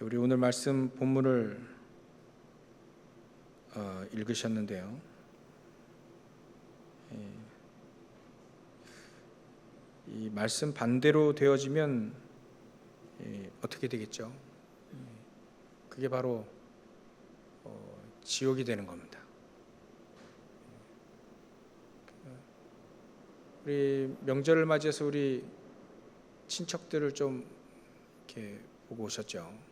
우리 오늘 말씀 본문을 읽으셨는데요. 이 말씀 반대로 되어지면 어떻게 되겠죠? 그게 바로 지옥이 되는 겁니다. 우리 명절을 맞이해서 우리 친척들을 좀 이렇게 보고 오셨죠?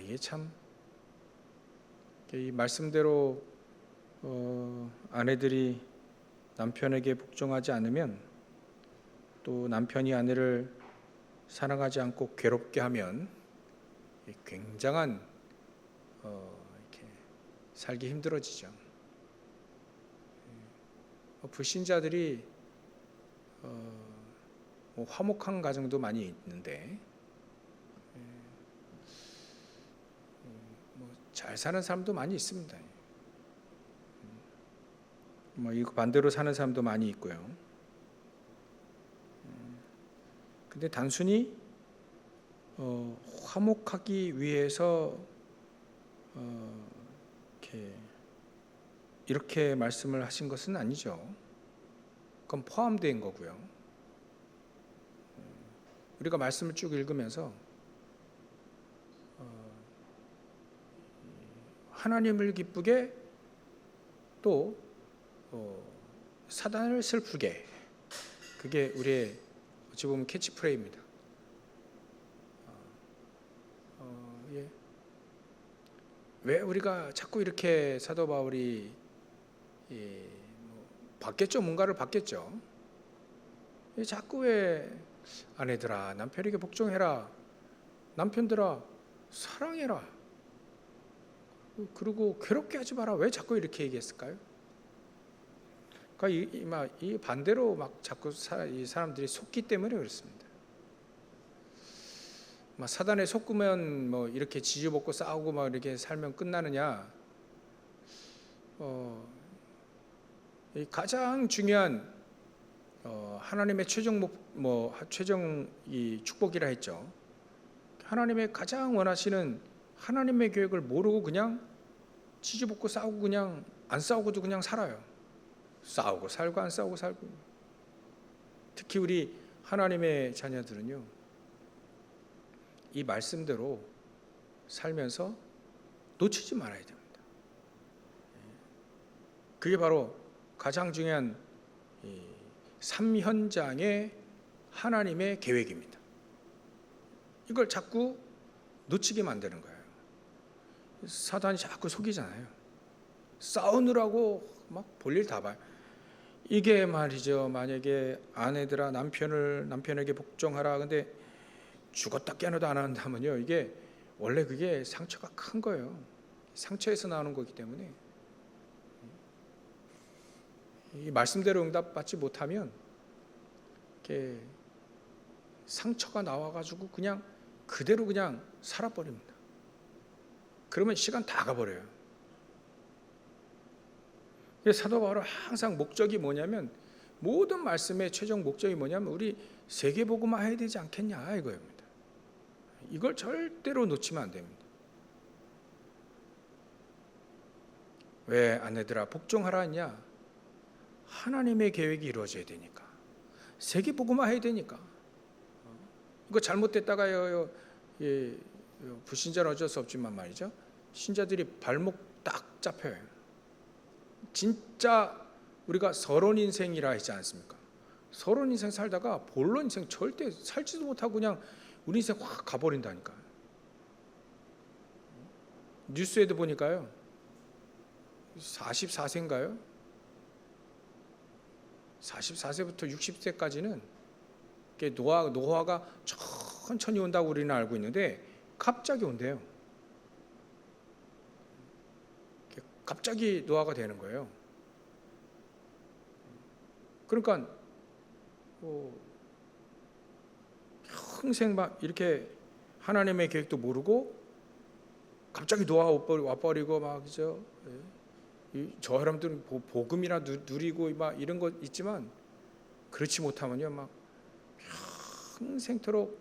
이게 참 이 말씀대로 아내들이 남편에게 복종하지 않으면, 또 남편이 아내를 사랑하지 않고 괴롭게 하면 굉장한 이렇게 살기 힘들어지죠. 불신자들이 화목한 가정도 많이 있는데, 잘 사는 사람도 많이 있습니다. 이거 반대로 사는 사람도 많이 있고요. 근데 단순히 화목하기 위해서 이렇게 말씀을 하신 것은 아니죠. 그건 포함된 거고요. 우리가 말씀을 쭉 읽으면서 하나님을 기쁘게, 또 사단을 슬프게, 그게 우리의 어찌 보면 캐치프레이입니다. 왜 우리가 자꾸 이렇게 사도 바울이 받겠죠? 뭔가를 받겠죠. 자꾸 왜 아내들아 남편에게 복종해라, 남편들아 사랑해라, 그리고 괴롭게 하지 마라, 왜 자꾸 이렇게 얘기했을까요? 그러니까 이 반대로 막 자꾸 이 사람들이 속기 때문에 그렇습니다. 사단에 속으면 이렇게 지지볶고 싸우고 이렇게 살면 끝나느냐? 이 가장 중요한 하나님의 최종 이 축복이라 했죠. 하나님의 가장 원하시는 하나님의 계획을 모르고 그냥 지지볶고 싸우고, 그냥 안 싸우고도 그냥 살아요. 싸우고 살고 안 싸우고 살고. 특히 우리 하나님의 자녀들은요, 이 말씀대로 살면서 놓치지 말아야 됩니다. 그게 바로 가장 중요한 이 3현장의 하나님의 계획입니다. 이걸 자꾸 놓치게 만드는 거예요. 사단이 자꾸 속이잖아요. 싸우느라고 막 볼일 다 봐요. 이게 말이죠, 만약에 아내들아 남편에게 복종하라, 근데 죽었다 깨어나도 안 한다면요, 이게 원래 그게 상처가 큰 거예요. 상처에서 나오는 거기 때문에 이 말씀대로 응답받지 못하면 이렇게 상처가 나와가지고 그냥 그대로 그냥 살아버립니다. 그러면 시간 다 가버려요. 사도 바울은 항상 목적이 뭐냐면, 모든 말씀의 최종 목적이 뭐냐면 우리 세계복음화 해야 되지 않겠냐 이거입니다. 이걸 절대로 놓치면 안 됩니다. 왜 아내들아 복종하라 했냐? 하나님의 계획이 이루어져야 되니까, 세계복음화 해야 되니까. 이거 잘못됐다가요, 불신자는 어쩔 수 없지만 말이죠, 신자들이 발목 딱 잡혀요. 진짜 우리가 서론 인생이라 했지 않습니까? 서론 인생 살다가 본론 인생 절대 살지도 못하고 그냥 우리 인생 확 가버린다니까요. 뉴스에도 보니까요, 44세인가요? 44세부터 60세까지는 노화가 천천히 온다고 우리는 알고 있는데, 갑자기 온대요. 갑자기 노화가 되는 거예요. 그러니까 평생 막 이렇게 하나님의 계획도 모르고 갑자기 노화 와버리고 막, 그죠? 저 사람들은 복음이나 누리고 막 이런 거 있지만, 그렇지 못하면요 막 평생토록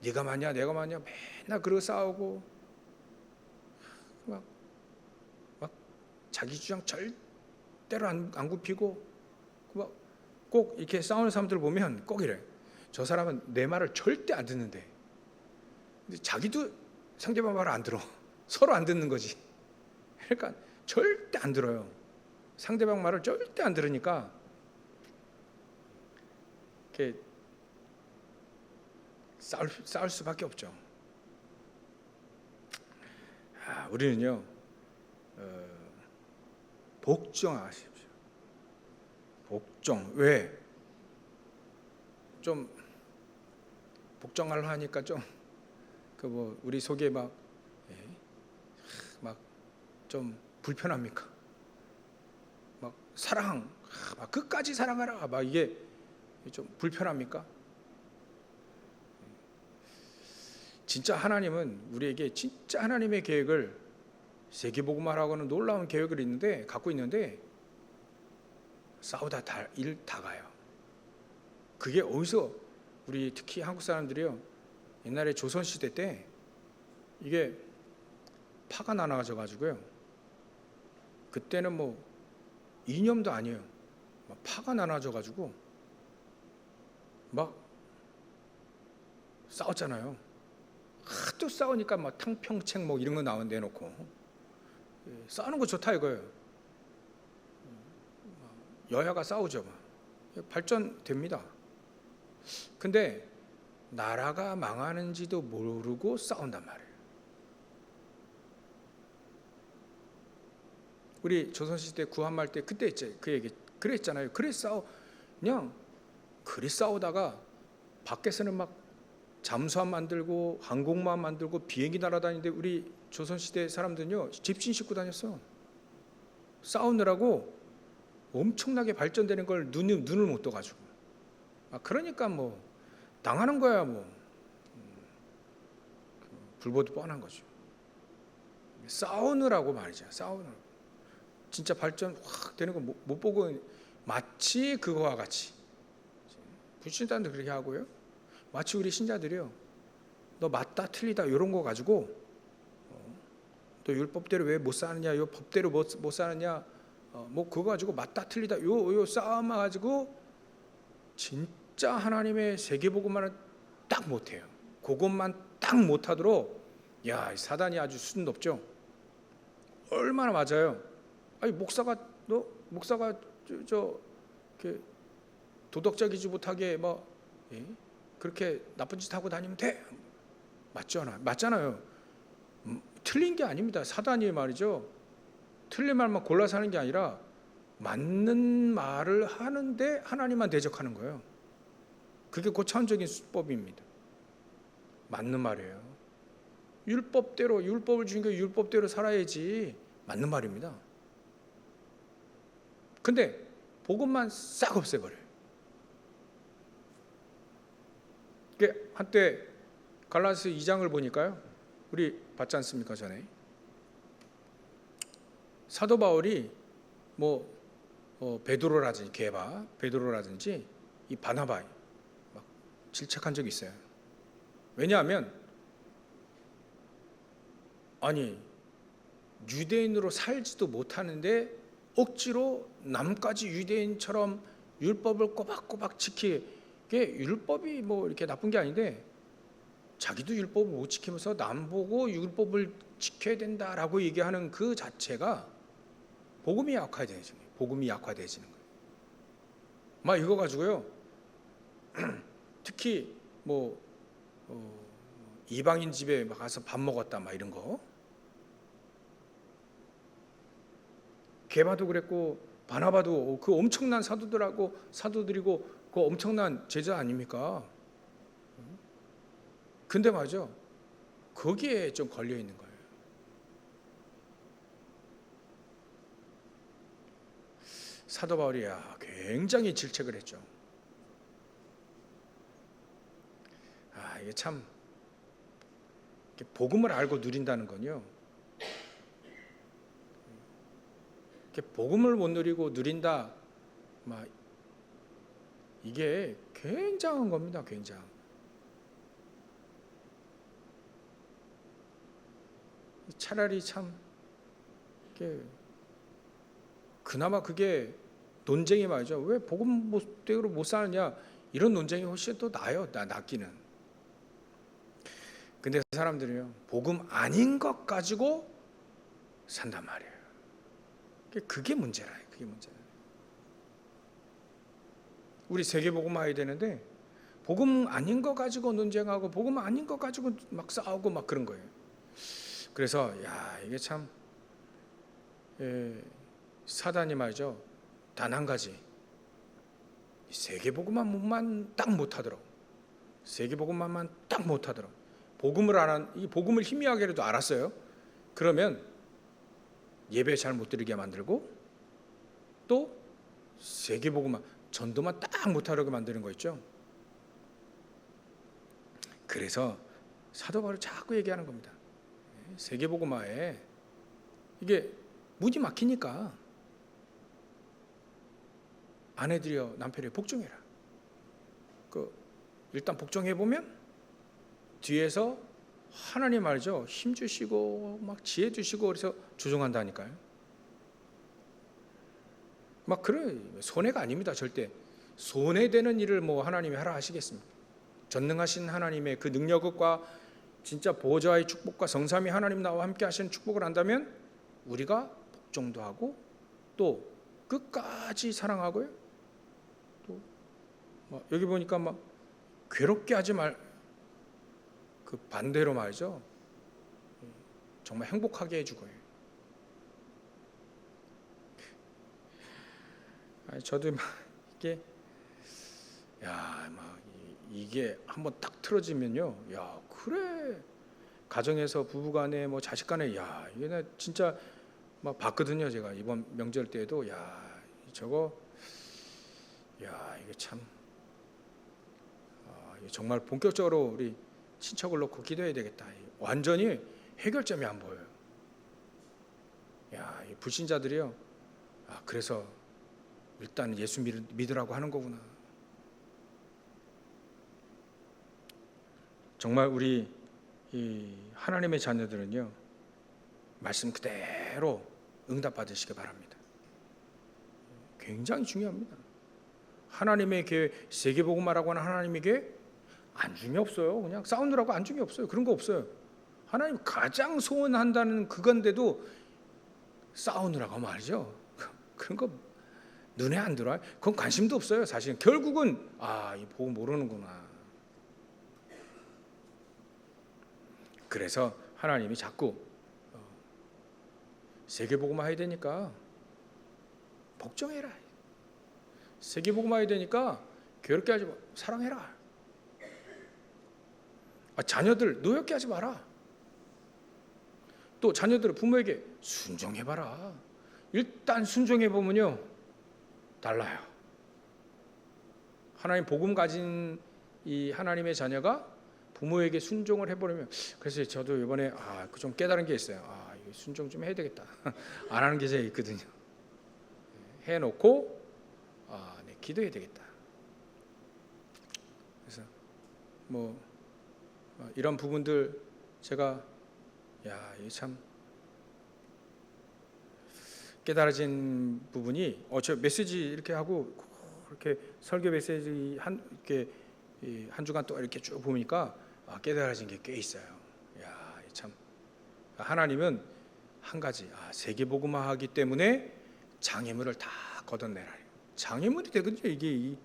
네가 맞냐 내가 맞냐 맨날 그러고 싸우고 막 자기 주장 절대로 안 굽히고 막 꼭 이렇게 싸우는 사람들 보면 꼭 이래. 저 사람은 내 말을 절대 안 듣는데, 근데 자기도 상대방 말을 안 들어. 서로 안 듣는 거지. 그러니까 절대 안 들어요. 상대방 말을 절대 안 들으니까 이렇게 싸울 수밖에 없죠. 우리는요 복종하십시오. 복종. 왜? 좀 복종하려 하니까 좀 그 뭐 우리 속에 막 좀 불편합니까? 막 사랑, 막 끝까지 사랑하라, 막 이게 좀 불편합니까? 진짜 하나님은 우리에게 진짜 하나님의 계획을, 세계복음화라고는 놀라운 계획을 갖고 있는데 싸우다 일 다 가요. 그게 어디서, 우리 특히 한국 사람들이요, 옛날에 조선시대 때 이게 파가 나눠져 가지고요, 그때는 뭐 이념도 아니에요. 막 파가 나눠져 가지고 막 싸웠잖아요. 하도 싸우니까 막 탕평책 뭐 이런 거 내놓고 싸우는 거 좋다 이거예요. 여야가 싸우죠. 막 발전됩니다. 근데 나라가 망하는지도 모르고 싸운단 말이에요. 우리 조선시대 구한말 때 그때 그 얘기 그랬잖아요. 그냥 그리 싸우다가 밖에서는 막 잠수함 만들고 항공모함 만들고 비행기 날아다니는데 우리 조선시대 사람들은요 집신 싣고 다녔어. 싸우느라고 엄청나게 발전되는 걸 눈을 못 떠가지고. 그러니까 뭐 당하는 거야 뭐. 불보듯 뻔한 거죠. 싸우느라고 말이죠. 싸우느라고. 진짜 발전 확 되는 거 못 보고 마치 그거와 같이. 불신자도 그렇게 하고요. 마치 우리 신자들이요, 너 맞다 틀리다 이런 거 가지고 또 율법대로 왜 못 사느냐, 요 법대로 못 사느냐, 뭐 그거 가지고 맞다 틀리다 요 싸움 가지고 진짜 하나님의 세계복음만은 딱 못해요. 그것만 딱 못하도록, 야, 사단이 아주 수준 높죠. 얼마나 맞아요. 아니 목사가 이렇게 도덕적이지 못하게 그렇게 나쁜 짓 하고 다니면 돼. 맞잖아요. 틀린 게 아닙니다. 사단이 말이죠, 틀린 말만 골라서 하는 게 아니라 맞는 말을 하는데 하나님만 대적하는 거예요. 그게 고차원적인 수법입니다. 맞는 말이에요. 율법을 주신 게 율법대로 살아야지 맞는 말입니다. 근데 복음만 싹 없애버려요. 한때 갈라디아서 2장을 보니까요, 우리 봤지 않습니까? 전에 사도 바울이 베드로라든지 베드로라든지 이 바나바 막 질책한 적이 있어요. 왜냐하면 아니 유대인으로 살지도 못하는데 억지로 남까지 유대인처럼 율법을 꼬박꼬박 지키게, 율법이 뭐 이렇게 나쁜 게 아닌데 자기도 율법을 못 지키면서 남 보고 율법을 지켜야 된다라고 얘기하는 그 자체가 복음이 약화되지는 거예요. 막 이거 가지고요, 특히 이방인 집에 가서 밥 먹었다 막 이런 거, 게바도 그랬고 바나바도 그 엄청난 사도들이고 그 엄청난 제자 아닙니까? 근데 맞아, 거기에 좀 걸려 있는 거예요. 사도 바울이 굉장히 질책을 했죠. 이게 참, 복음을 알고 누린다는 건요, 복음을 못 누리고 누린다, 이게 굉장한 겁니다. 굉장. 차라리 참 그나마 그게 논쟁이 말이죠. 왜 복음대로 못 사느냐 이런 논쟁이 훨씬 더 나아요. 낫기는. 근데 사람들이요 복음 아닌 것 가지고 산단 말이에요. 그게 문제라. 그게 문제. 우리 세계복음 해야 되는데 복음 아닌 거 가지고 논쟁하고 복음 아닌 거 가지고 막 싸우고 막 그런 거예요. 그래서 이게 참 사단이 말이죠. 단 한 가지 세계복음만 딱 못하더라고. 세계복음만 딱 못하더라고. 이 복음을 희미하게라도 알았어요. 그러면 예배 잘 못 드리게 만들고 또 세계복음만 전도만 딱 못하려고 만드는 거 있죠. 그래서 사도 바울이 자꾸 얘기하는 겁니다. 세계복음화에 이게 문이 막히니까 아내들이여 남편이 복종해라. 일단 복종해 보면 뒤에서 하나님 말이죠. 힘 주시고 막 지혜 주시고 그래서 조종한다니까요. 막 그래 손해가 아닙니다. 절대 손해되는 일을 뭐 하나님이 하라 하시겠습니까? 전능하신 하나님의 그 능력과 진짜 보호자의 축복과 성삼위 하나님 나와 함께 하시는 축복을 안다면 우리가 복종도 하고 또 끝까지 사랑하고요. 또 여기 보니까 막 괴롭게 하지 그 반대로 말이죠. 정말 행복하게 해주고요. 저도 막 이게 한번 딱 틀어지면요. 그래. 가정에서 부부간에 뭐 자식간에 이게 나 진짜 막 봤거든요. 제가 이번 명절 때에도 저거 이게 참 정말 본격적으로 우리 친척을 놓고 기도해야 되겠다. 완전히 해결점이 안 보여요. 이 불신자들이요. 그래서 일단 예수 믿으라고 하는 거구나. 정말 우리 이 하나님의 자녀들은요 말씀 그대로 응답받으시기 바랍니다. 굉장히 중요합니다. 하나님의 계획, 세계복음화라고 하는 하나님의 계획 안중이 없어요. 그냥 싸우느라고 안중이 없어요. 그런 거 없어요. 하나님 가장 소원한다는 그건데도 싸우느라고 말이죠. 그런 거 눈에 안 들어와요. 그건 관심도 없어요. 사실은 결국은 이 복음 모르는구나. 그래서 하나님이 자꾸 세계복음화 해야 되니까 복종해라. 세계복음화 해야 되니까 괴롭게 하지 마. 사랑해라. 자녀들 노엽게 하지 마라. 또 자녀들은 부모에게 순종해봐라. 일단 순종해보면요 달라요. 하나님 복음 가진 이 하나님의 자녀가 부모에게 순종을 해버리면, 그래서 저도 이번에 좀 깨달은 게 있어요. 이거 순종 좀 해야 되겠다. 안 하는 게 제가 있거든요. 해놓고 기도해야 되겠다. 그래서 이런 부분들 제가 이게 참 깨달아진 부분이 저 메시지 이렇게 하고 이렇게 설교 메시지 한 주간 또 이렇게 쭉 보니까 깨달아진 게 꽤 있어요. 참 하나님은 한 가지 세계복음화하기 때문에 장애물을 다 걷어내라. 장애물이 되거든요.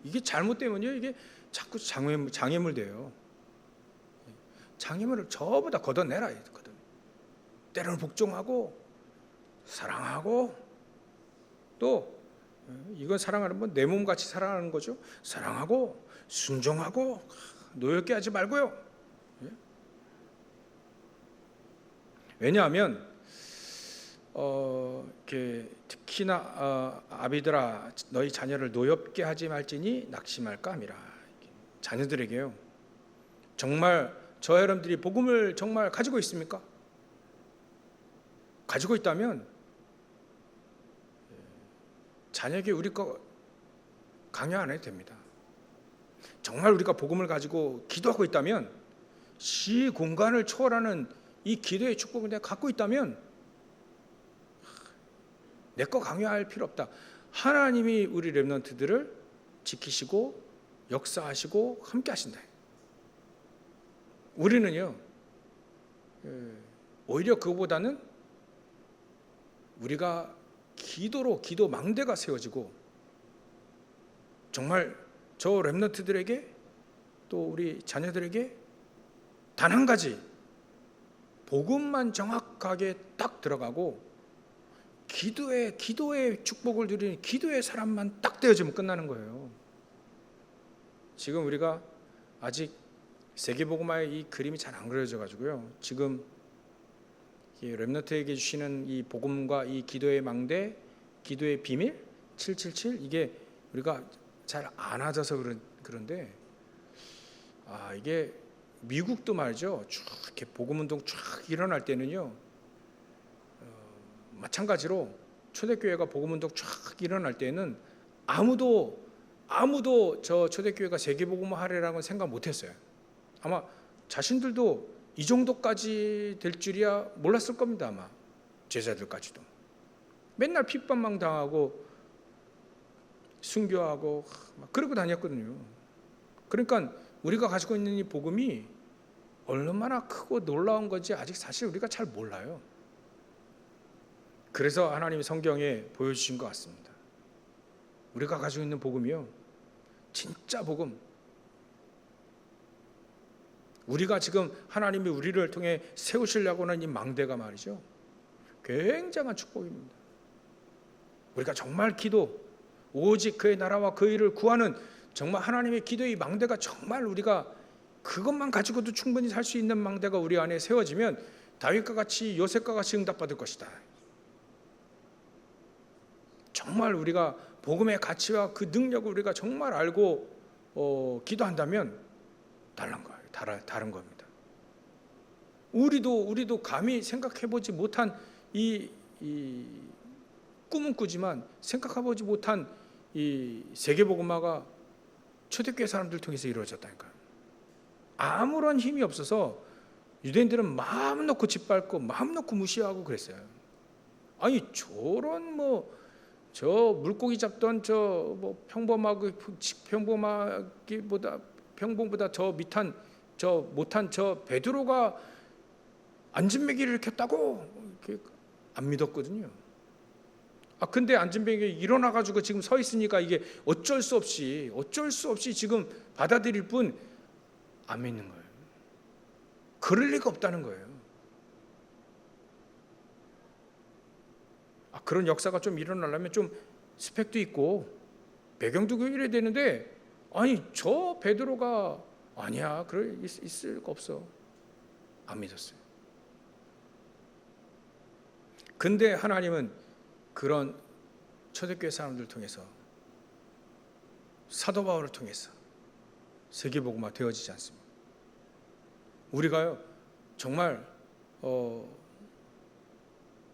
이게 잘못되면요 이게 자꾸 장애물 돼요. 장애물을 전부 다 걷어내라. 때로는 복종하고 사랑하고 또 이건 사랑하는 건 내 몸같이 사랑하는 거죠. 사랑하고 순종하고 노엽게 하지 말고요. 왜냐하면 특히나 아비들아 너희 자녀를 노엽게 하지 말지니 낙심할까 함이라. 자녀들에게요. 정말 저 여러분들이 복음을 정말 가지고 있습니까? 가지고 있다면 자녀에게 우리 거 강요 안 해도 됩니다. 정말 우리가 복음을 가지고 기도하고 있다면 시 공간을 초월하는 이 기도의 축복을 내가 갖고 있다면 내 거 강요할 필요 없다. 하나님이 우리 렘넌트들을 지키시고 역사하시고 함께 하신다. 우리는요, 오히려 그거보다는 우리가 기도 망대가 세워지고 정말 저 렘넌트들에게 또 우리 자녀들에게 단 한 가지 복음만 정확하게 딱 들어가고 기도의 축복을 누리는 기도의 사람만 딱 되어지면 끝나는 거예요. 지금 우리가 아직 세계복음화의 이 그림이 잘 안 그려져 가지고요. 지금 렘넌트에게 주시는 이 복음과 이 기도의 망대, 기도의 비밀 777 이게 우리가 잘 안 와져서 그런데 이게 미국도 말이죠. 쭉 이렇게 복음 운동 쫙 일어날 때는요. 마찬가지로 초대교회가 복음 운동 쫙 일어날 때는 아무도 저 초대교회가 세계복음화하리라고는 생각 못했어요. 아마 자신들도 이 정도까지 될 줄이야 몰랐을 겁니다. 아마 제자들까지도 맨날 핍박만 당하고 순교하고 막 그러고 다녔거든요. 그러니까 우리가 가지고 있는 이 복음이 얼마나 크고 놀라운 건지 아직 사실 우리가 잘 몰라요. 그래서 하나님이 성경에 보여주신 것 같습니다. 우리가 가지고 있는 복음이요, 진짜 복음. 우리가 지금 하나님이 우리를 통해 세우시려고 하는 이 망대가 말이죠, 굉장한 축복입니다. 우리가 정말 오직 그의 나라와 그 일을 구하는 정말 하나님의 기도의 망대가 정말 우리가 그것만 가지고도 충분히 살 수 있는 망대가 우리 안에 세워지면 다윗과 같이 요셉과 같이 응답받을 것이다. 정말 우리가 복음의 가치와 그 능력을 우리가 정말 알고 기도한다면 다른 겁니다. 우리도 감히 생각해보지 못한 이 꿈은 꾸지만 생각해보지 못한 이 세계복음화가 초대교회 사람들 통해서 이루어졌다니까요. 아무런 힘이 없어서 유대인들은 마음 놓고 짓밟고 마음 놓고 무시하고 그랬어요. 아니 저런 저 물고기 잡던 평범보다 저 못한 저 베드로가 안진뱅이를 켰다고 이렇게 안 믿었거든요. 근데 안진뱅이 일어나 가지고 지금 서 있으니까 이게 어쩔 수 없이 지금 받아들일 뿐 안 믿는 거예요. 그럴 리가 없다는 거예요. 그런 역사가 좀 일어나려면 좀 스펙도 있고 배경도 이래야 되는데 아니 저 베드로가 아니야 있을 거 없어. 안 믿었어요. 근데 하나님은 그런 초대교회 사람들 통해서 사도 바울을 통해서 세계복음화 되어지지 않습니다. 우리가요 정말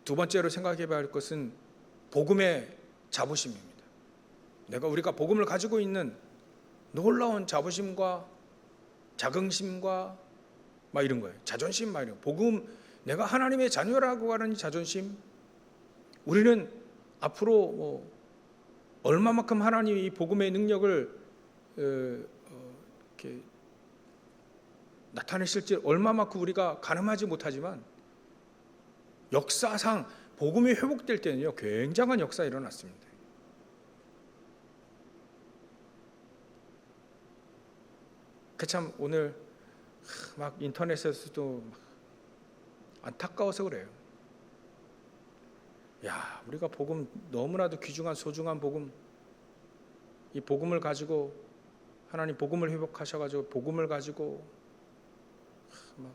두 번째로 생각해 봐야 할 것은 복음의 자부심입니다. 우리가 복음을 가지고 있는 놀라운 자부심과 자긍심과 막 이런 거예요. 자존심 막 이런. 복음 내가 하나님의 자녀라고 하는 자존심. 우리는 앞으로 얼마만큼 하나님이 이 복음의 능력을 이렇게 나타내실지 얼마만큼 우리가 가늠하지 못하지만 역사상 복음이 회복될 때는요 굉장한 역사가 일어났습니다. 참 오늘 막 인터넷에서도 안타까워서 그래요. 우리가 복음 너무나도 귀중한 소중한 복음, 이 복음을 가지고 하나님 복음을 회복하셔가지고 복음을 가지고 막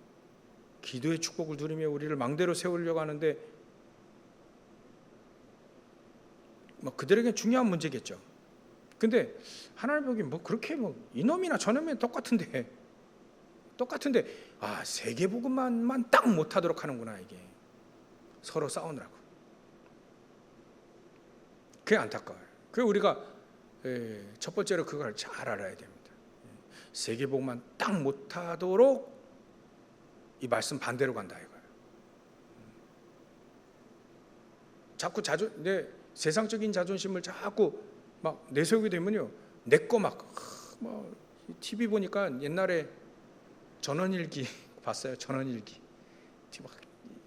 기도의 축복을 누리며 우리를 망대로 세우려고 하는데 그들에게 중요한 문제겠죠. 근데 하나님 보기 그렇게 이놈이나 저놈이나 똑같은데 세계복음만 딱 못하도록 하는구나. 이게 서로 싸우느라고. 그게 안타까워요. 그래서 우리가 첫 번째로 그걸 잘 알아야 됩니다. 세계복음만 딱 못하도록 이 말씀 반대로 간다 이거예요. 자꾸 내 세상적인 자존심을 자꾸 막 내세우게 되면요, 내 거 막 TV 보니까 옛날에 전원일기 봤어요. 전원일기.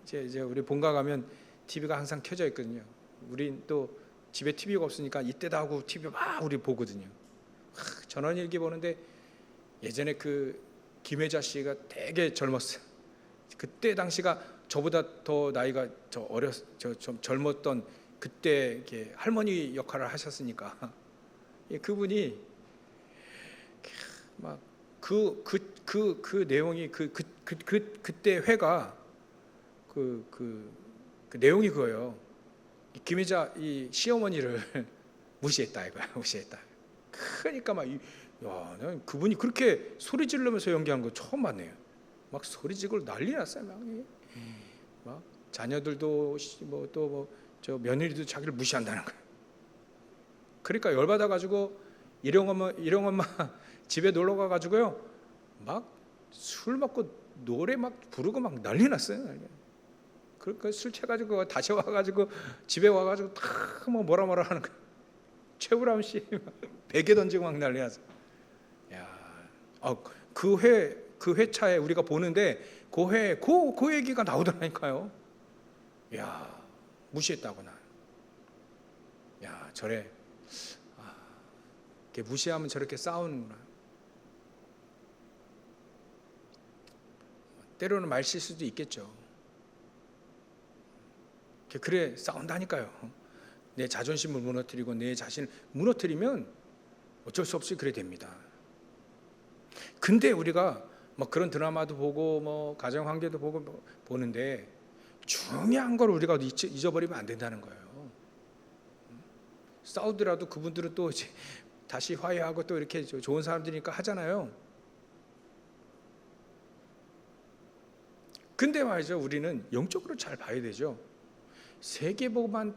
이제 우리 본가 가면 TV가 항상 켜져 있거든요. 우린 또 집에 TV가 없으니까 이때다 하고 TV 막 우리 보거든요. 전원일기 보는데 예전에 그 김혜자 씨가 되게 젊었어요. 그때 당시가 저보다 더 나이가 좀 젊었던 그때 이렇게 할머니 역할을 하셨으니까 그분이 막 그 내용이 그때 회가 그 내용이 그거예요. 김혜자 이 시어머니를 무시했다 이거야. 무시했다. 그러니까 난 그분이 그렇게 소리 지르면서 연기하는 거 처음 봤네요. 막 소리 지르고 난리 났어요. 막 자녀들도 저 며느리도 자기를 무시한다는 거예요. 그러니까 열받아 가지고 일용 엄마 집에 놀러 가 가지고요, 막 술 먹고 노래 막 부르고 막 난리 났어요. 그러니까 술 취해가지고 다시 와가지고 집에 와가지고 다 뭐라 하는 거예요. 최불암 씨 베개 던지고 막 난리 났어. 야, 그 회차에 우리가 보는데 그 얘기가 나오더라니까요. 야, 무시했다구나. 야, 이렇게 무시하면 저렇게 싸우는구나. 때로는 말 실수도 있겠죠. 그래 싸운다니까요. 내 자존심을 무너뜨리고 내 자신을 무너뜨리면 어쩔 수 없이 그래 됩니다. 근데 우리가 그런 드라마도 보고 가정 관계도 보고 보는데 중요한 걸 우리가 잊어버리면 안 된다는 거예요. 싸우더라도 그분들은 또 이제 다시 화해하고 또 이렇게 좋은 사람들이니까 하잖아요. 근데 말이죠, 우리는 영적으로 잘 봐야 되죠. 세계복음만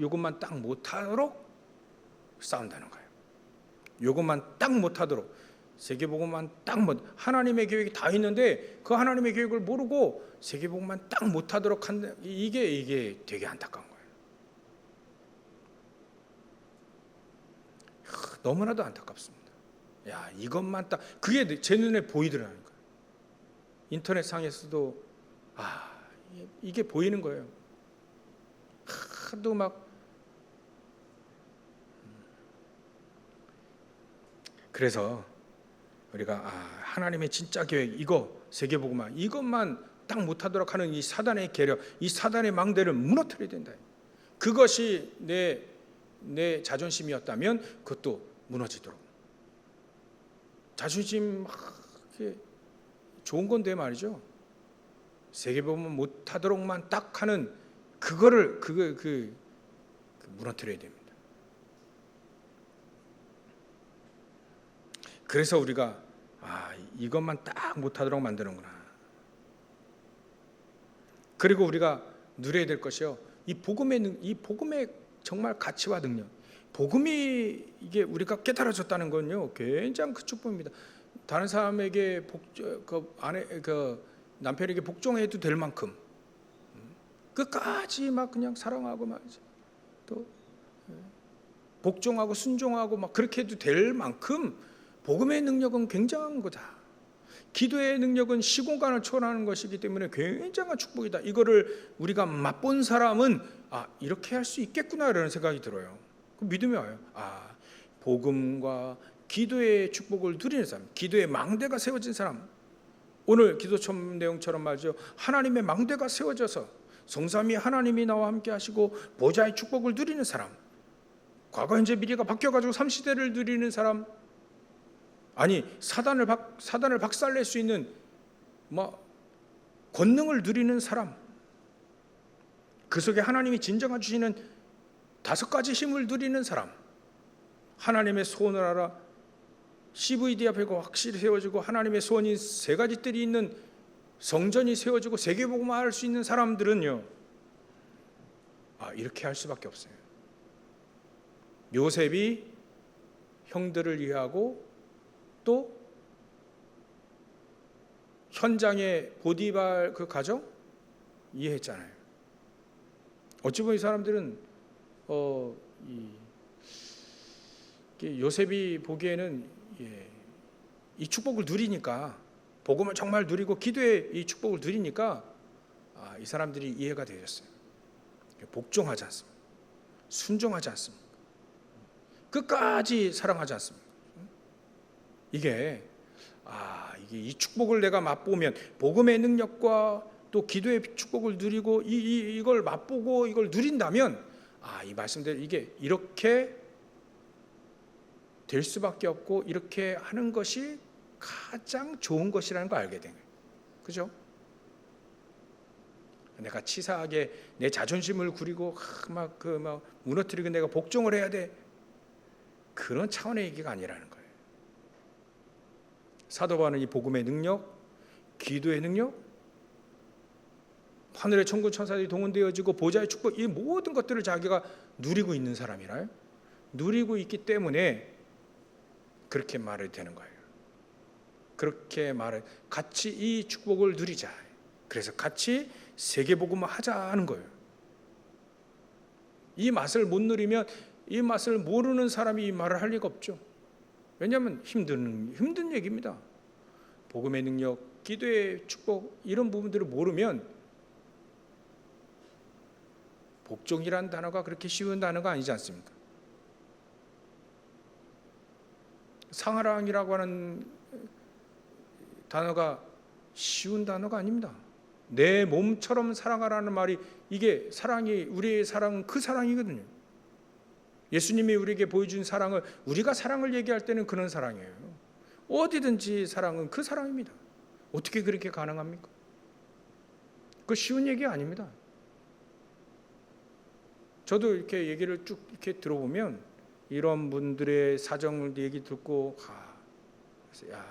요것만 딱 못하도록 싸운다는 거예요. 요것만 딱 못하도록, 세계복음만 하나님의 계획이 다 있는데 그 하나님의 계획을 모르고 세계복음만 딱 못하도록 한다. 이게 되게 안타까운 거예요. 너무나도 안타깝습니다. 야, 이것만 그게 제 눈에 보이더라는 거예요. 인터넷 상에서도 이게 보이는 거예요. 하도 그래서 우리가 하나님의 진짜 계획, 이거 세계복음만 이것만 딱 못하도록 하는 이 사단의 계략, 이 사단의 망대를 무너뜨려야 된다. 그것이 내 자존심이었다면 그것도 무너지도록. 자존심 좋은 건데 말이죠. 세계복음만 못하도록만 딱 하는 그거를 무너뜨려야 됩니다. 그래서 우리가 이것만 딱 못하도록 만드는구나. 그리고 우리가 누려야 될 것이요, 이 복음의 정말 가치와 능력. 복음이 이게 우리가 깨달아졌다는 건요, 굉장히 큰 축복입니다. 다른 사람에게 남편에게 복종해도 될 만큼 끝까지 그냥 사랑하고 또 복종하고 순종하고 그렇게 해도 될 만큼 복음의 능력은 굉장한 거다. 기도의 능력은 시공간을 초월하는 것이기 때문에 굉장한 축복이다. 이거를 우리가 맛본 사람은 이렇게 할 수 있겠구나라는 생각이 들어요. 믿음이 와요. 복음과 기도의 축복을 누리는 사람, 기도의 망대가 세워진 사람, 오늘 기도처럼 내용처럼 말이죠, 하나님의 망대가 세워져서 성삼위 하나님이 나와 함께 하시고 보좌의 축복을 누리는 사람, 과거 현재 미래가 바뀌어가지고 삼시대를 누리는 사람, 아니 사단을 박살낼 수 있는 권능을 누리는 사람, 그 속에 하나님이 진정한 주시는 5가지 힘을 누리는 사람, 하나님의 소원을 알아 CVD 앞에 확실히 세워지고 하나님의 소원인 3가지 뜰이 있는 성전이 세워지고 세계복음화 할 수 있는 사람들은요, 이렇게 할 수밖에 없어요. 요셉이 형들을 이해하고 또 현장의 보디발 그 가정 이해했잖아요. 어찌 보면 이 사람들은 요셉이 보기에는 이 축복을 누리니까, 복음을 정말 누리고 기도의 이 축복을 누리니까 이 사람들이 이해가 되었어요. 복종하지 않습니다. 순종하지 않습니다. 끝까지 사랑하지 않습니다. 이게 이 축복을 내가 맛보면, 복음의 능력과 또 기도의 축복을 누리고 이걸 맛보고 이걸 누린다면 이 말씀대로 이게 이렇게 될 수밖에 없고, 이렇게 하는 것이 가장 좋은 것이라는 걸 알게 된 거예요. 그죠? 내가 치사하게 내 자존심을 구리고 막 무너뜨리고 내가 복종을 해야 돼, 그런 차원의 얘기가 아니라는 거예요. 사도 바울은 이 복음의 능력, 기도의 능력, 하늘의 천군 천사들이 동원되어지고 보좌의 축복, 이 모든 것들을 자기가 누리고 있는 사람이라요. 누리고 있기 때문에 그렇게 말을 되는 거예요. 그렇게 말을, 같이 이 축복을 누리자. 그래서 같이 세계복음을 하자는 거예요. 이 맛을 못 누리면, 이 맛을 모르는 사람이 이 말을 할 리가 없죠. 왜냐하면 힘든 얘기입니다. 복음의 능력, 기도의 축복, 이런 부분들을 모르면 복종이란 단어가 그렇게 쉬운 단어가 아니지 않습니까? 사랑이라고 하는 단어가 쉬운 단어가 아닙니다. 내 몸처럼 사랑하라는 말이, 이게 사랑이, 우리의 사랑은 그 사랑이거든요. 예수님이 우리에게 보여준 사랑을, 우리가 사랑을 얘기할 때는 그런 사랑이에요. 어디든지 사랑은 그 사랑입니다. 어떻게 그렇게 가능합니까? 그 쉬운 얘기 아닙니다. 저도 이렇게 얘기를 쭉 이렇게 들어보면 이런 분들의 사정을 얘기 듣고 그래서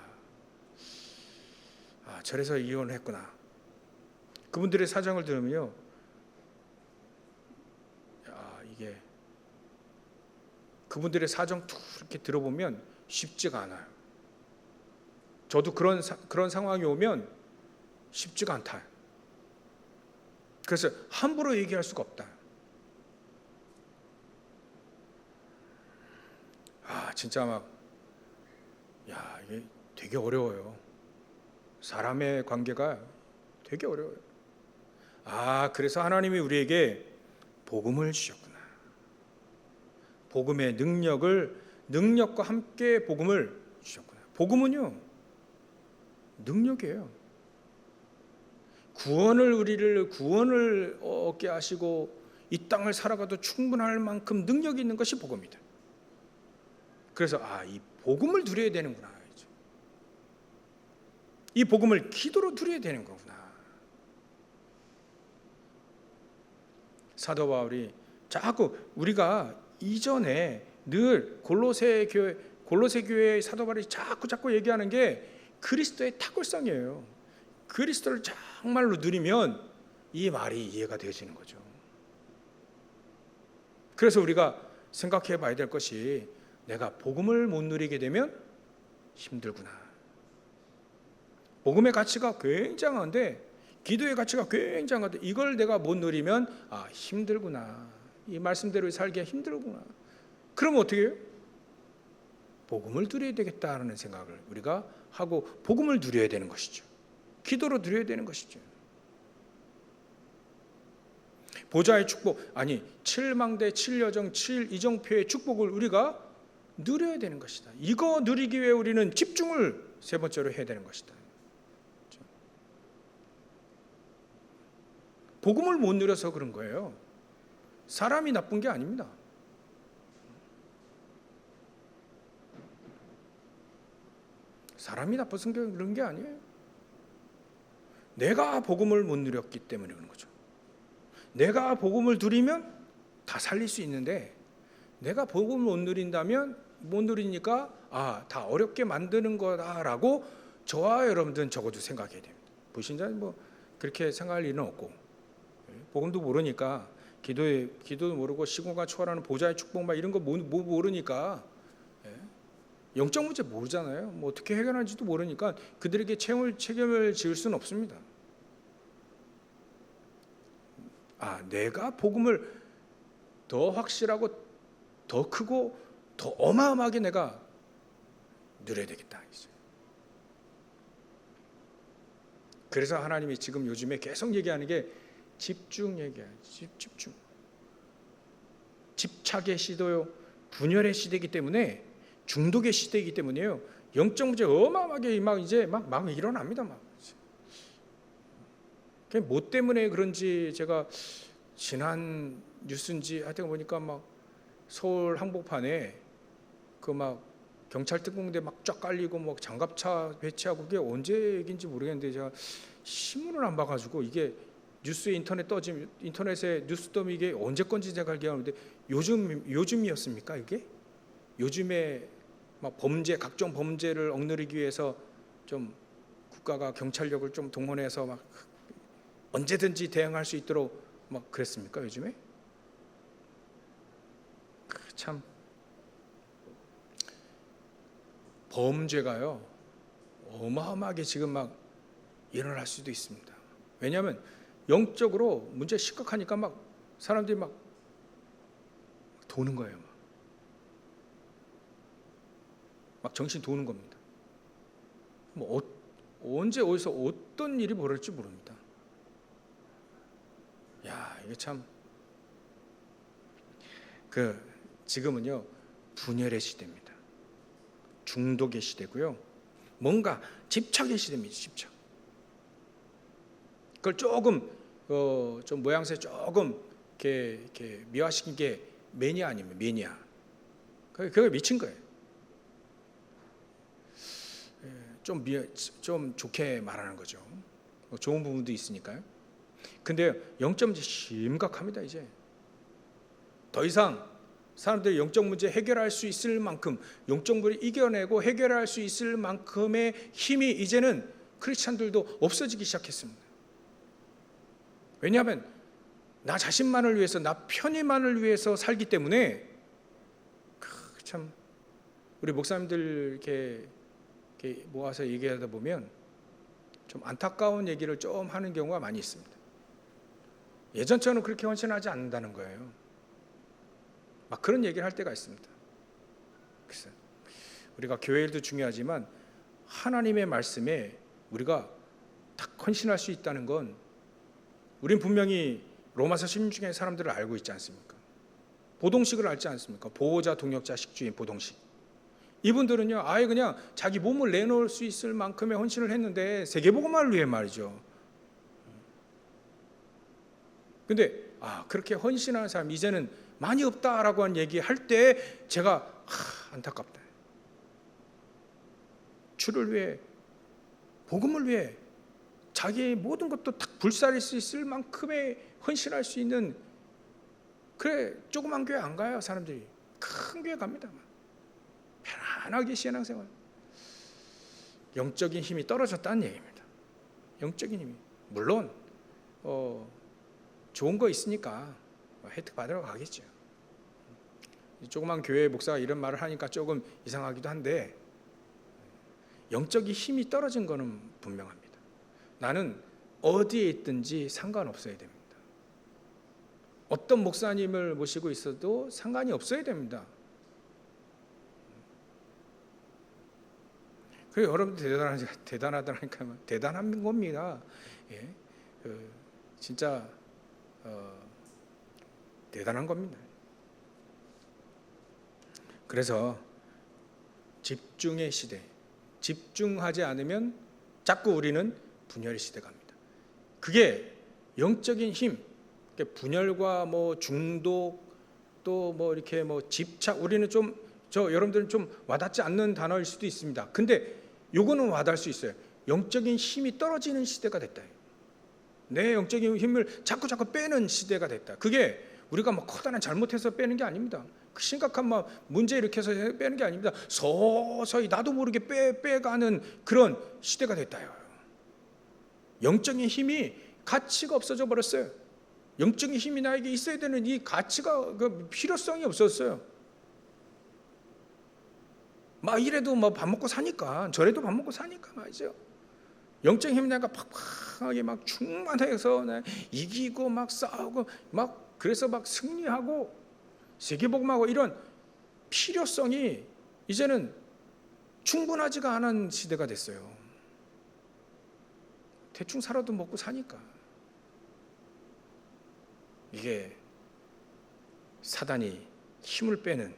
저래서 이혼했구나. 그분들의 사정을 들으면요, 이게 그분들의 사정 툭 이렇게 들어보면 쉽지가 않아요. 저도 그런 상황이 오면 쉽지가 않다. 그래서 함부로 얘기할 수가 없다. 진짜 이게 되게 어려워요. 사람의 관계가 되게 어려워요. 그래서 하나님이 우리에게 복음을 주셨구나. 복음의 능력과 함께 복음을 주셨구나. 복음은요, 능력이에요. 우리를 구원을 얻게 하시고 이 땅을 살아가도 충분할 만큼 능력이 있는 것이 복음이다. 그래서 이 복음을 누려야 되는구나. 이 복음을 기도로 누려야 되는 거구나. 사도 바울이 자꾸, 우리가 이전에 늘 골로새 교회의 사도 바울이 자꾸 얘기하는 게 그리스도의 탁월성이에요. 그리스도를 정말로 누리면 이 말이 이해가 되어지는 거죠. 그래서 우리가 생각해 봐야 될 것이, 내가 복음을 못 누리게 되면 힘들구나. 복음의 가치가 굉장한데, 기도의 가치가 굉장한데, 이걸 내가 못 누리면 힘들구나. 이 말씀대로 살기가 힘들구나. 그럼 어떻게 해요? 복음을 누려야 되겠다는 생각을 우리가 하고 복음을 누려야 되는 것이죠. 기도로 누려야 되는 것이죠. 보좌의 축복, 7망대 7여정 7이정표의 축복을 우리가 누려야 되는 것이다. 이거 누리기 위해 우리는 집중을 세 번째로 해야 되는 것이다. 복음을 못 누려서 그런 거예요. 사람이 나쁜 게 아닙니다. 사람이 나빠서 그런 게 아니에요. 내가 복음을 못 누렸기 때문에 그런 거죠. 내가 복음을 누리면 다 살릴 수 있는데, 내가 복음을 못 누리니까 다 어렵게 만드는 거다라고 저와 여러분들은 적어도 생각해야 됩니다. 불신자는 그렇게 생각할 일은 없고, 복음도 모르니까, 기도도 모르고 시공간 초월하는 보좌의 축복 이런 거 모르니까, 영적 문제 모르잖아요. 어떻게 해결하는지도 모르니까 그들에게 책임을 지을 수는 없습니다. 내가 복음을 더 확실하고 더 크고 더 어마어마하게 내가 누려야 되겠다. 그래서 하나님이 지금 요즘에 계속 얘기하는 게 집중 얘기야. 집중. 집착의 시대요, 분열의 시대이기 때문에, 중독의 시대이기 때문에요. 영적 문제 어마어마하게 막 일어납니다. 뭐 때문에 그런지 제가 지난 뉴스인지 하여튼 보니까 막 서울 한복판에 그 막 경찰 특공대 막 쫙 깔리고 막 장갑차 배치하고, 그게 언제 얘기인지 모르겠는데 제가 신문을 안 봐가지고 이게 뉴스에 인터넷에 뉴스더미 이게 언제 건지 제가 알겠는데 요즘이었습니까 이게? 요즘에 막 각종 범죄를 억누르기 위해서 좀 국가가 경찰력을 좀 동원해서 막 언제든지 대응할 수 있도록 막 그랬습니까 요즘에? 참 범죄가요 어마어마하게 지금 막 일어날 수도 있습니다. 왜냐하면 영적으로 문제 심각하니까 막 사람들이 막 도는 거예요. 막 정신 도는 겁니다. 뭐 언제 어디서 어떤 일이 벌어질지 모릅니다. 이게 참 지금은요 분열의 시대입니다. 중독의 시대고요. 뭔가 집착의 시대입니다. 집착. 그걸 조금 좀 모양새 조금 이렇게 미화시킨 게 매니아 아니면 매니아. 그게 미친 거예요. 좀 좋게 말하는 거죠. 좋은 부분도 있으니까요. 근데 영적 문제 심각합니다. 이제 더 이상 사람들이 영적 문제 해결할 수 있을 만큼, 영적 문제를 이겨내고 해결할 수 있을 만큼의 힘이 이제는 크리스찬들도 없어지기 시작했습니다. 왜냐하면 나 자신만을 위해서, 나 편의만을 위해서 살기 때문에. 참 우리 목사님들 이렇게 모아서 얘기하다 보면 좀 안타까운 얘기를 좀 하는 경우가 많이 있습니다. 예전처럼 그렇게 헌신하지 않는다는 거예요. 막 그런 얘기를 할 때가 있습니다. 글쎄, 우리가 교회 일도 중요하지만 하나님의 말씀에 우리가 딱 헌신할 수 있다는 건, 우린 분명히 로마서 16장의 사람들을 알고 있지 않습니까? 보동식을 알지 않습니까? 보호자, 동역자, 식주인, 보동식. 이분들은요 아예 그냥 자기 몸을 내놓을 수 있을 만큼의 헌신을 했는데, 세계복음화를 위해 말이죠. 근데 그렇게 헌신하는 사람 이제는 많이 없다라고 한 얘기할 때 제가 안타깝다. 주를 위해, 복음을 위해 자기의 모든 것도 딱 불살릴 수 있을 만큼의 헌신할 수 있는, 그래 조그만 교회 안 가요. 사람들이 큰 교회 갑니다. 편안하게 신앙생활. 영적인 힘이 떨어졌다는 얘기입니다. 영적인 힘이, 물론 좋은 거 있으니까 혜택 받으러 가겠죠. 조그만 교회 목사가 이런 말을 하니까 조금 이상하기도 한데, 영적인 힘이 떨어진 거는 분명합니다. 나는 어디에 있든지 상관없어야 됩니다. 어떤 목사님을 모시고 있어도 상관이 없어야 됩니다. 그래서 여러분들 대단하다니까 대단한 겁니다. 진짜 대단한 겁니다. 그래서 집중의 시대, 집중하지 않으면 자꾸 우리는 분열의 시대 갑니다. 그게 영적인 힘, 분열과 중독, 또 이렇게 집착, 우리는 여러분들은 좀 와닿지 않는 단어일 수도 있습니다. 근데 요거는 와닿을 수 있어요. 영적인 힘이 떨어지는 시대가 됐다. 내 영적인 힘을 자꾸 빼는 시대가 됐다. 그게 우리가 커다란 잘못해서 빼는 게 아닙니다. 심각한 문제 일으켜서 빼는 게 아닙니다. 서서히 나도 모르게 빼가는 그런 시대가 됐다요. 영적인 힘이 가치가 없어져 버렸어요. 영적인 힘이 나에게 있어야 되는 이 가치가, 필요성이 없었어요. 이래도 밥 먹고 사니까, 저래도 밥 먹고 사니까 말이죠. 영적인 힘 내가 팍팍하게 막 충만해서 이기고 막 싸우고 막 그래서 막 승리하고 세계복음하고 이런 필요성이 이제는 충분하지가 않은 시대가 됐어요. 대충 살아도 먹고 사니까. 이게 사단이 힘을 빼는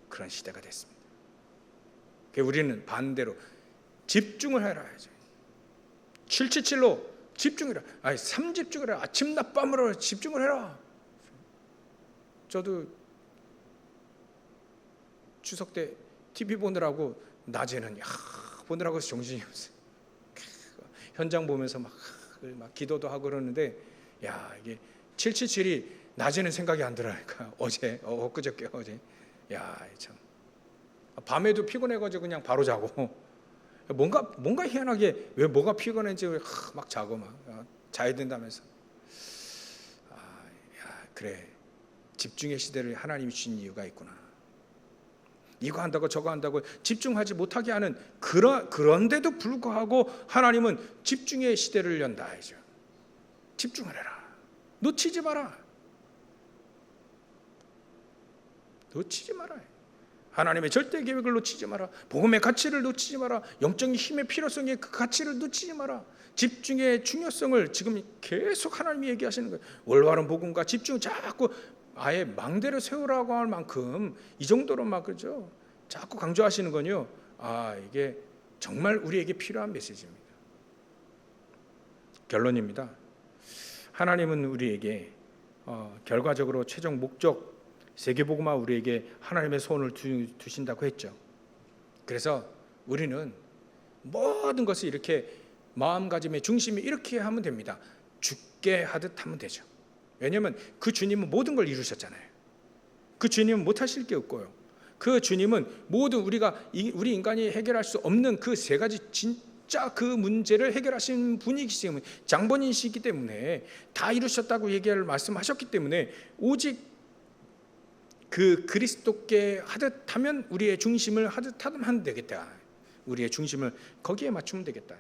그런 시대가 됐습니다. 우리는 반대로 집중을 해라. 777로 집중해라. 아니 3집중해라. 아침 낮밤으로 집중을 해라. 저도 추석 때 TV 보느라고 낮에는 보느라고 정신이 없어요. 현장 보면서 막 기도도 하고 그러는데 이게 777이 낮에는 생각이 안 들어니까 엊그저께 어제 참 밤에도 피곤해가지고 그냥 바로 자고 뭔가 희한하게 왜 뭐가 피곤한지 막 자고 막 자야 된다면서 그래 집중의 시대를 하나님이 주신 이유가 있구나. 이거 한다고 저거 한다고 집중하지 못하게 하는 그런데도 불구하고 하나님은 집중의 시대를 연다 하죠. 집중을 해라. 놓치지 마라. 놓치지 마라. 하나님의 절대 계획을 놓치지 마라. 복음의 가치를 놓치지 마라. 영적인 힘의 필요성의 그 가치를 놓치지 마라. 집중의 중요성을 지금 계속 하나님이 얘기하시는 거예요. 올바른 복음과 집중 자꾸 아예 망대를 세우라고 할 만큼 이 정도로 막 그죠? 자꾸 강조하시는 건요. 이게 정말 우리에게 필요한 메시지입니다. 결론입니다. 하나님은 우리에게 결과적으로 최종 목적 세계복음화 우리에게 하나님의 소원을 두신다고 했죠. 그래서 우리는 모든 것을 이렇게 마음가짐의 중심이 이렇게 하면 됩니다. 죽게 하듯 하면 되죠. 왜냐하면 그 주님은 모든 걸 이루셨잖아요. 그 주님은 못하실 게 없고요. 그 주님은 모든 우리 인간이 해결할 수 없는 그 세 가지 진짜 그 문제를 해결하신 분이기 때문에 장본인이시기 때문에 다 이루셨다고 말씀하셨기 때문에 오직 그 그리스도께 하듯 하면 우리의 중심을 하듯 하면 되겠다. 우리의 중심을 거기에 맞추면 되겠다.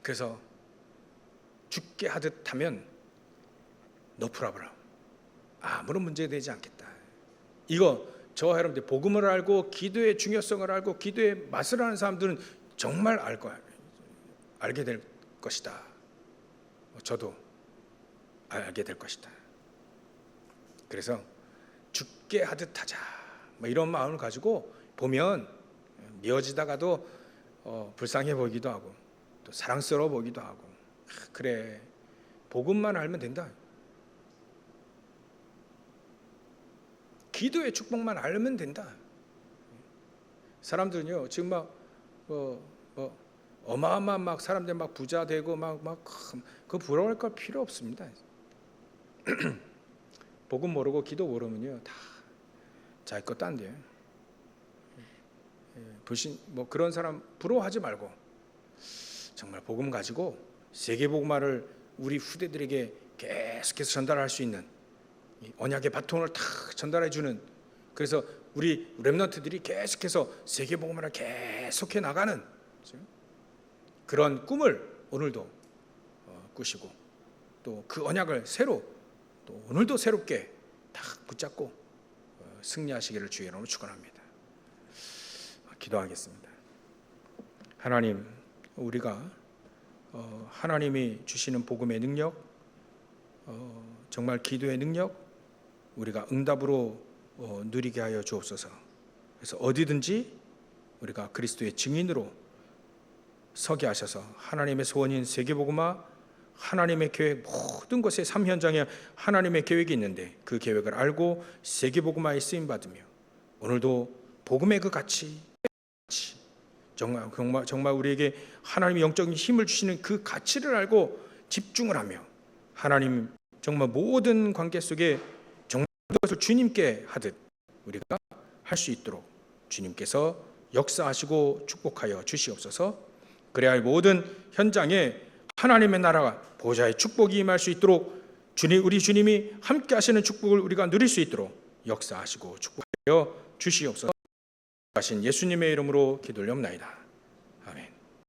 그래서 죽게 하듯 하면 no problem. 아무런 문제 되지 않겠다. 이거 저와 여러분들 복음을 알고 기도의 중요성을 알고 기도의 맛을 아는 사람들은 정말 알게 될 것이다. 저도 알게 될 것이다. 그래서 죽게 하듯 하자. 이런 마음을 가지고 보면 미워지다가도 불쌍해 보이기도 하고 또 사랑스러워 보이기도 하고 그래 복음만 알면 된다. 기도의 축복만 알면 된다. 사람들은요 지금 어마어마한 막 사람들 막 부자 되고 그 부러워할 거 필요 없습니다. 복음 모르고 기도 모르면요 다 자기 것도 안 돼요. 불신 그런 사람 부러워하지 말고 정말 복음 가지고 세계 복음화를 우리 후대들에게 계속해서 전달할 수 있는 언약의 바통을 다 전달해 주는 그래서 우리 렘넌트들이 계속해서 세계 복음화를 계속해 나가는 그런 꿈을 오늘도 꾸시고 또 그 언약을 또 오늘도 새롭게 다 붙잡고 승리하시기를 주의 이름으로 축원합니다. 기도하겠습니다. 하나님, 우리가 하나님이 주시는 복음의 능력, 정말 기도의 능력, 우리가 응답으로 누리게 하여 주옵소서. 그래서 어디든지 우리가 그리스도의 증인으로 서게 하셔서 하나님의 소원인 세계복음화, 하나님의 계획 모든 것의 삶 현장에 하나님의 계획이 있는데 그 계획을 알고 세계복음화에 쓰임 받으며 오늘도 복음의 그 가치 정말 우리에게 하나님의 영적인 힘을 주시는 그 가치를 알고 집중을 하며 하나님 정말 모든 관계 속에 정말 그것을 주님께 하듯 우리가 할 수 있도록 주님께서 역사하시고 축복하여 주시옵소서. 그래야 할 모든 현장에 하나님의 나라가 보좌의 축복이 임할 수 있도록 우리 주님이 함께 하시는 축복을 우리가 누릴 수 있도록 역사하시고 축복하여 주시옵소서. 하신 예수님의 이름으로 기도를 옵나이다.